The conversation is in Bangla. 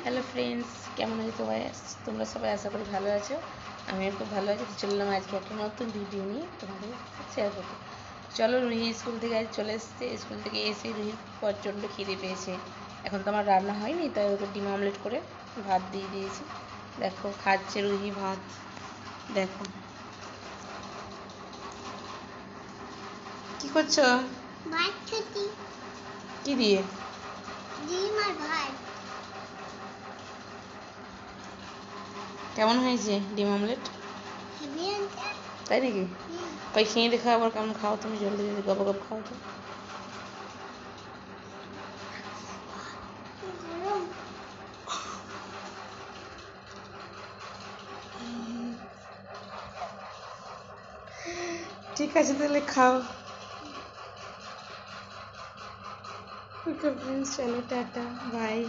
হ্যালো ফ্রেন্ডস, কেমন আছো সবাই? তোমরা সবাই আশা করি ভালো আছো। আমিও খুব ভালো আছি। চললাম আজকে একটা নতুন ভিডিও নিয়ে তোমাদের শেয়ার করতে। চলো, রুহি স্কুল থেকে আজ চলে এসছে। স্কুল থেকে এসে রুহির প্রচণ্ড খিদে পেয়েছে। এখন তো আমার রান্না হয়নি, তাই ওকে ডিম অমলেট করে ভাত দিয়ে দিয়েছি। দেখো খাচ্ছে রুহি ভাত। দেখো কি করছো? কি দিয়ে? ডিম আর ভাত। কেমন হয়েছে ডিম অমলেট? তাই নাকি? তাই খেয়ে দেখা আবার কেমন খাও তুমি, জলদি জলদি গপ গপ খাও তো। ঠিক আছে তাহলে খাও। ওকে ফ্রেন্ডস, চলো টাটা বাই।